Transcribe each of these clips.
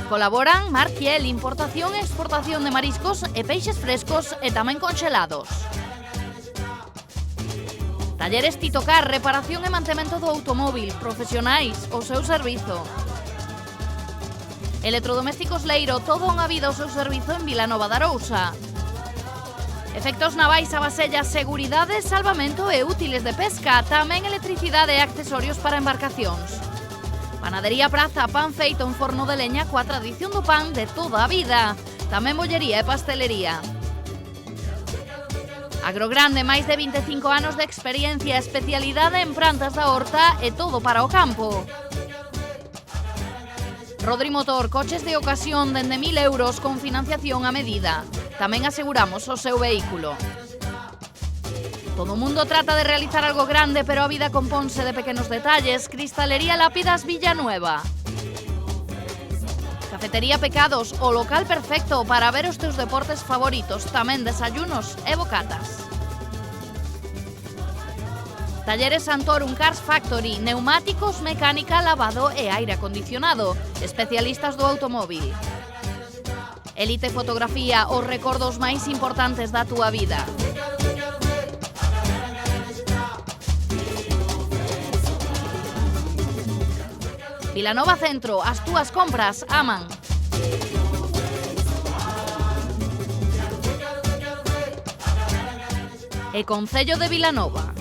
Colaboran Marquiel, importación e exportación de mariscos e peixes frescos e tamén conxelados. Talleres Titocar, reparación e mantemento do automóvil, profesionais ao seu servizo. Electrodomésticos Leiro, todo unha vida ao seu servizo en Vilanova de Arousa. Efectos navais a Basella, seguridade, salvamento e útiles de pesca, tamén electricidade e accesorios para embarcacións. Panadería Praza, pan feito en forno de leña coa tradición do pan de toda a vida. Tamén bollería e pastelería. Agrogrande, máis de 25 anos de experiencia, especialidade en plantas da horta e todo para o campo. Rodri Motor, coches de ocasión dende 1.000 euros con financiación a medida. Tamén aseguramos o seu vehículo. Todo o mundo trata de realizar algo grande, pero a vida componse de pequenos detalles. Cristalería Lápidas Villanueva. Cafetería Pecados, o local perfecto para ver os teus deportes favoritos, tamén desayunos e bocatas. Talleres Santorum Cars Factory, neumáticos, mecánica, lavado e aire acondicionado, especialistas do automóvil. Elite Fotografía, os recordos máis importantes da túa vida. Vilanova Centro, as túas compras aman. E Concello de Vilanova.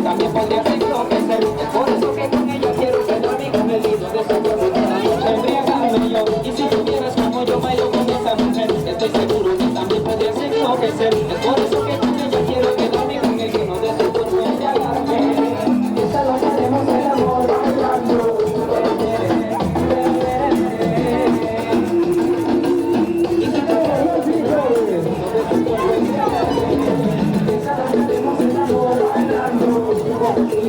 también podría ser enloquecer. Es por eso que con ella quiero quedarme con el hilo de su cuerpo toda la noche embriagarme yo. Y si tuvieras como yo bailo con esa mujer, estoy seguro que también podrías enloquecer. Es por eso que con ella quiero quedarme con el hilo de su cuerpo embriagarme. Y solo haremos el amor bailando. Y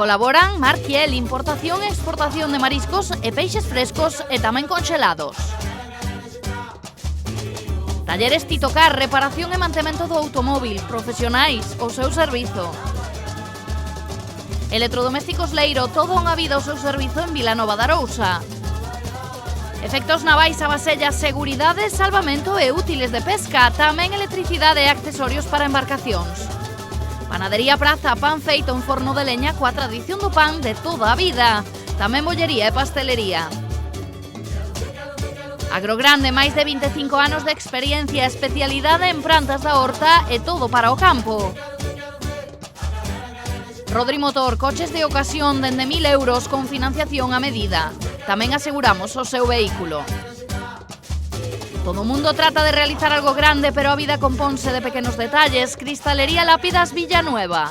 Colaboran Marquiel, importación e exportación de mariscos e peixes frescos e tamén conxelados. Talleres Titocar, reparación e mantemento do automóvil, profesionais, o seu servizo. Electrodomésticos Leiro, toda unha vida o seu servizo en Vilanova de Arousa. Efectos navais a Basella, seguridade, salvamento e útiles de pesca, tamén electricidade e accesorios para embarcacións. Panadería Praza, pan feito en forno de leña coa tradición do pan de toda a vida. Tamén bollería e pastelería. Agrogrande, máis de 25 anos de experiencia, especialidade en plantas da horta e todo para o campo. Rodri Motor, coches de ocasión dende 1.000 euros con financiación a medida. Tamén aseguramos o seu vehículo. Todo o mundo trata de realizar algo grande, pero a vida componse de pequenos detalles. Cristalería Lápidas Villanueva.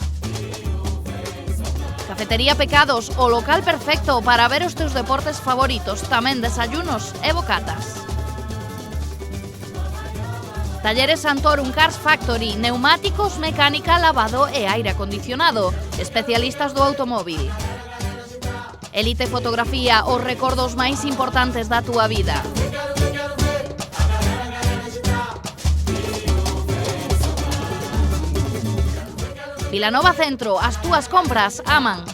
Cafetería Pecados, o local perfecto para ver os teus deportes favoritos, tamén desayunos e bocatas. Talleres Santorum Cars Factory, neumáticos, mecánica, lavado e aire acondicionado, especialistas do automóvil. Elite Fotografía, os recordos máis importantes da túa vida. Vilanova Centro, as túas compras aman.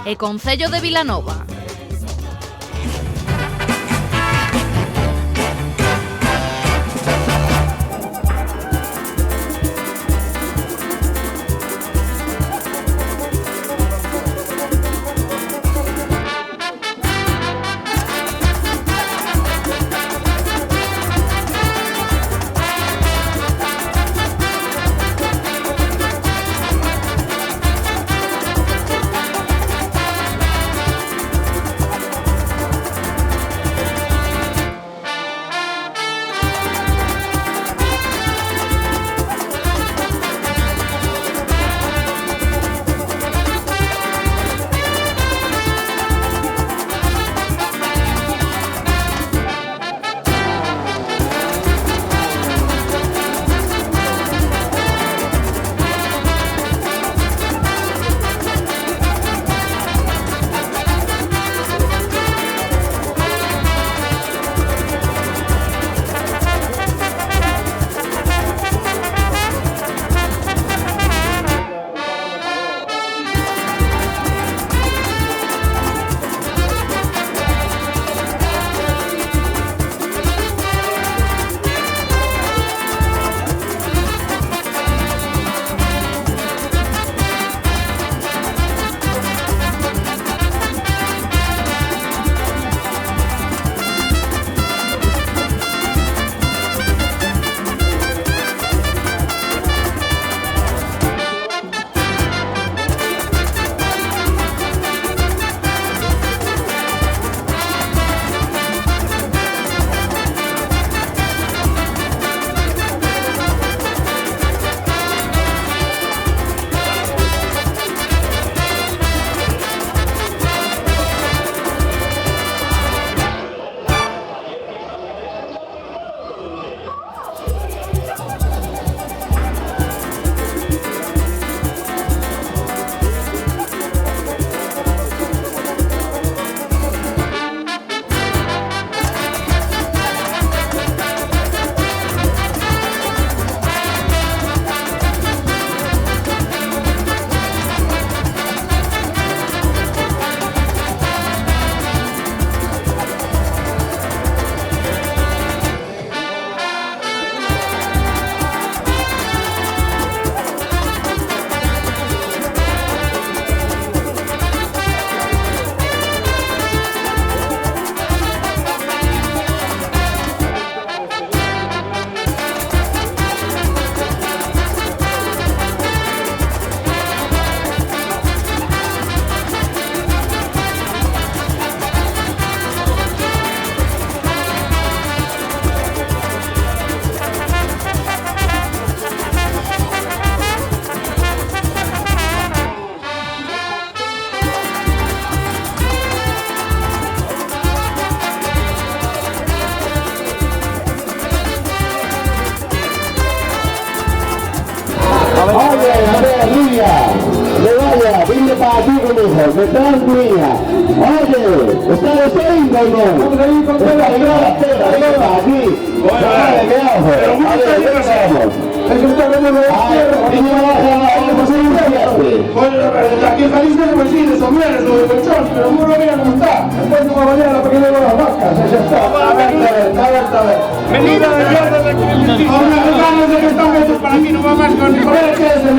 E Concello de Vilanova. Oye, a ver, niña, Begoña, vine para aquí conmigo, me traes niña. Oye, ¿ustedes saben o no? Vamos a ir con toda la tela, venga para aquí. Vale, qué ojo. A ver, ¿qué vamos? Es un terreno de tierra. Y no baja la posibilidad. Bueno, aquí en Jalisco pues sí, de sombreros o de colchón, pero el muro mira cómo está. Después de una mañana para que le las vacas, ya está. A ver. Venida de mierda de aquí en el sitio. Ahora, hermanos de que están hechos para aquí, no va más con ni joder, ¿qué es el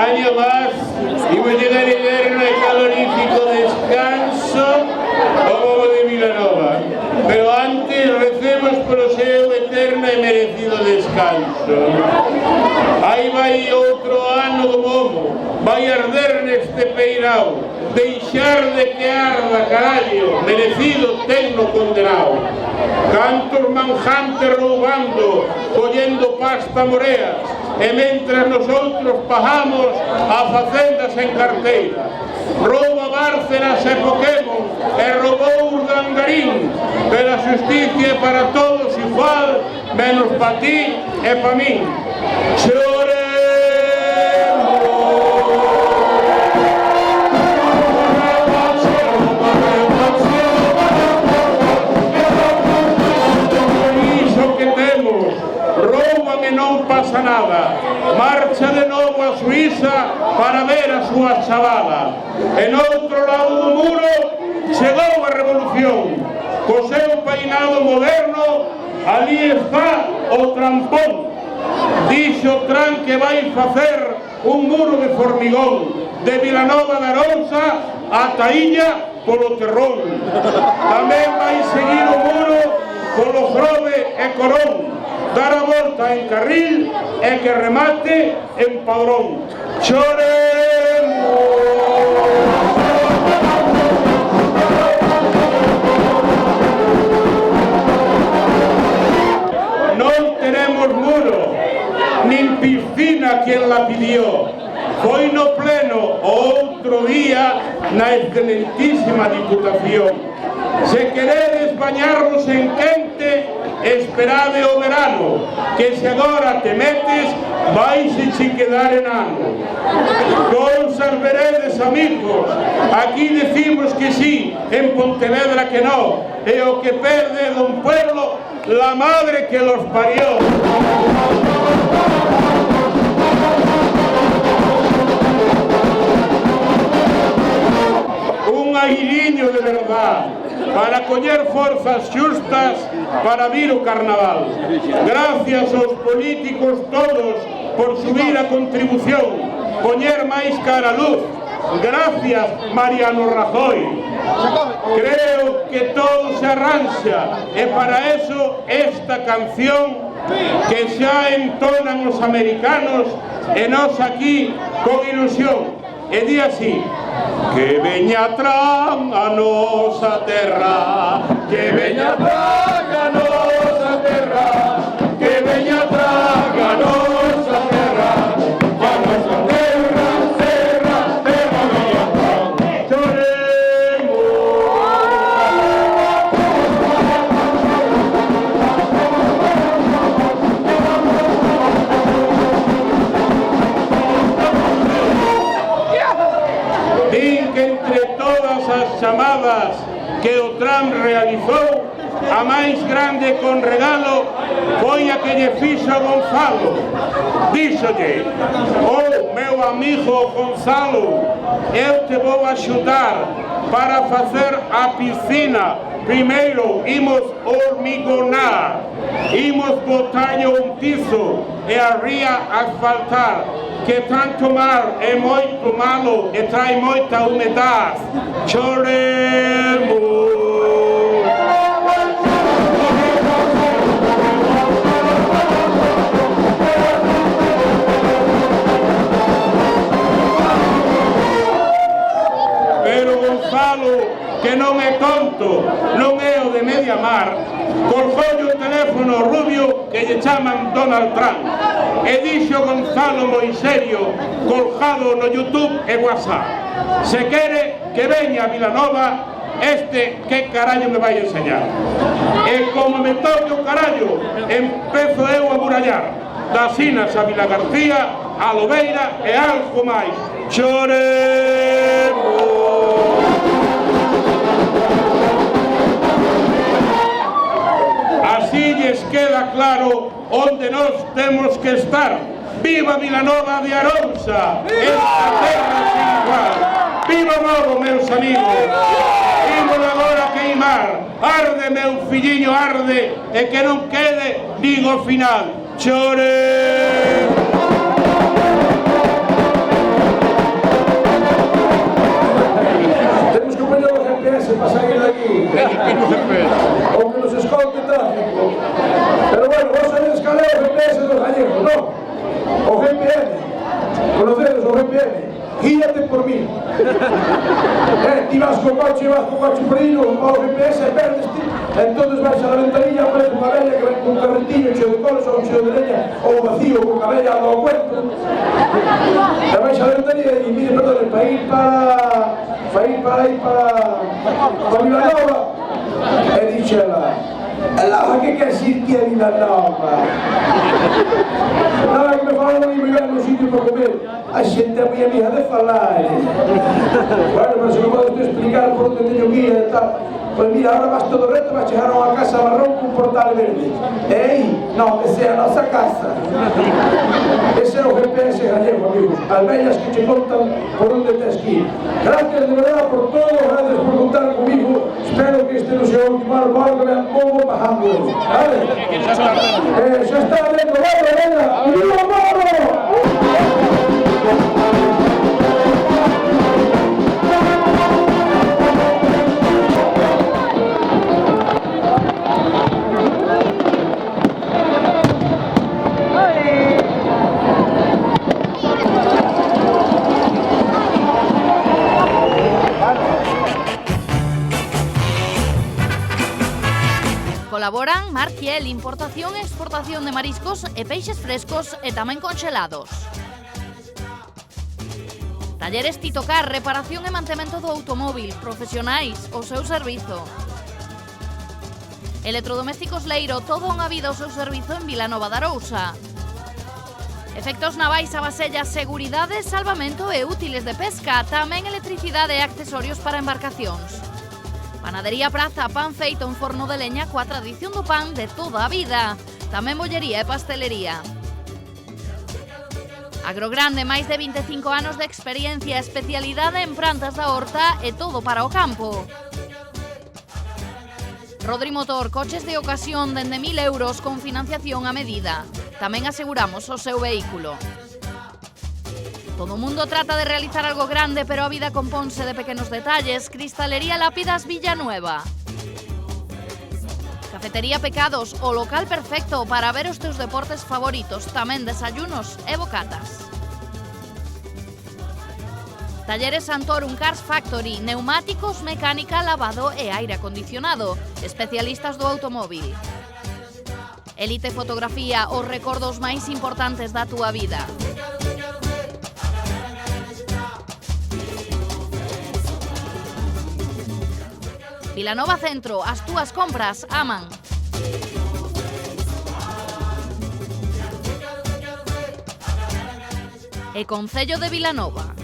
año más imos llegar a inverno e calorífico descanso como de Vilanova. Pero antes recemos polo seu eterno e merecido descanso. Aí vai outro ano do momo, vai arder neste peirao, deixar de que arda, carallo, merecido tenno condenado. Cantos manjantes roubando, collendo pasta moreas, e mentras nosotros pagamos a facendas en carteira. Rouba Bárcenas e Pokémon e roubou Urdangarín, pero a justicia é para todos igual, menos pa ti e pa min. Non pasa nada, marcha de novo a Suiza para ver a súa chavala. En outro lado do muro chegou a revolución, co seu peinado moderno, ali está o trampón. Dixo Trump que vai facer un muro de formigón de Vilanova de Arousa ata Illa polo Terrón. Tamén vai seguir o muro polo Grove e Corón, dar a volta en carril e que remate en Padrón. Choremos! Non tenemos muro, nin piscina quien la pidió. Foi no pleno outro día na excelentísima Diputación. Se queredes bañarnos en quente, esperade o verano, que se agora te metes, vais che quedar enano. Cousas veredes, amigos, aquí decimos que sí, en Pontevedra que no, e o que perde don pueblo, la madre que los parió. Un aguiliño de verdad, para coller forzas xustas para vir o carnaval. Gracias aos políticos todos por subir a contribución, poñer máis cara a luz. Gracias, Mariano Rajoy. Creo que todo se arranxa e para eso esta canción que xa entonan os americanos e nós aquí con ilusión, e di así: que veña Trump a nosa terra, que veña Trump a nosa terra, que veña Trump a nosa terra, que a nosa terra, terra, terra veña Trump. Choremos. Din que entre todas as chamadas que o Trump realizou, a máis grande con regalo foi a que lle fixo Gonzalo. Díxolle: oh, meu amigo Gonzalo, eu te vou axudar para facer a piscina. Primeiro imos hormigonar, imos botarlle un piso e a ría asfaltar, que tanto mar é moito malo e trae moita humedade. Choremos. Pero Gonzalo, que non é tonto, non é o de media mar, colgoulle o teléfono rubio que lle chaman Donald Trump e dixo Gonzalo moi serio, colgado no YouTube e WhatsApp: se quere que veña a Vilanova, que carallo me vai enseñar. E como me toque o carallo, empezo eu a murallar das Inas a Vila García, a Lobeira e algo máis. Choremos. Así lles queda claro onde nos temos que estar. Viva Vilanova de Arousa, esta terra sin igual. Viva o novo, meus amigos. Imos agora queimar. Arde, meu filliño, arde, e que non quede nin o final. Chore. Temos que poñer o GPS para sair de aquí. Ou que nos escolte tráfico. Pero bueno, vos sabedes cal é o GPS dos gallegos, non? O VPN. Conocedes o VPN? Guíate por mí. Ti vas co coche por aí, o GPS e perdeste. Entonces vais a la ventanilla, aparece unha vella que ven con carretillo cheo de colos ou cheo de leña, ou vacío con a vella ao cuento. E vais a la ventanilla e mire, perdón, para ir para Vilanova. E dixe ela: que quer ir que é Vilanova? Nada que me falaron que me iban no sitio para comer. A xente é moi amiga de falar. Bueno, pero se non podes explicar por onde teño que ir e tal. Pois mira, ahora vas todo reto, vas chegar a unha casa marrón con portal verde. E aí? Non, esa é a nosa casa. Ese é o GPS gallego, amigos. As vellas que che contan por onde tens que ir. Gracias de verdad por todo, gracias por contar comigo. Espero que este non sea o último ano, que vean como bajando. Vale? Xa está vendo, vale, venga. ¡Viva o Moro! Colaboran Marquiel, importación e exportación de mariscos e peixes frescos e tamén conxelados. Talleres Titocar, reparación e mantemento do automóvil, profesionais ao seu servizo. Electrodomésticos Leiro, todo unha vida ao seu servizo en Vilanova de Arousa. Efectos navais a vasella, seguridade, salvamento e útiles de pesca, tamén electricidade e accesorios para embarcacións. Panadería Praza, pan feito en forno de leña coa tradición do pan de toda a vida. Tamén bollería e pastelería. Agrogrande, máis de 25 anos de experiencia, especialidade en plantas da horta e todo para o campo. Rodri Motor, coches de ocasión dende 1.000 euros con financiación a medida. Tamén aseguramos o seu vehículo. Todo o mundo trata de realizar algo grande, pero a vida componse de pequenos detalles. Cristalería Lápidas Villanueva. Cafetería Pecados, o local perfecto para ver os teus deportes favoritos, tamén desayunos e bocatas. Talleres Santorum Cars Factory, neumáticos, mecánica, lavado e aire acondicionado. Especialistas do automóvil. Elite Fotografía, os recordos máis importantes da túa vida. Vilanova Centro, as túas compras aman. E Concello de Vilanova.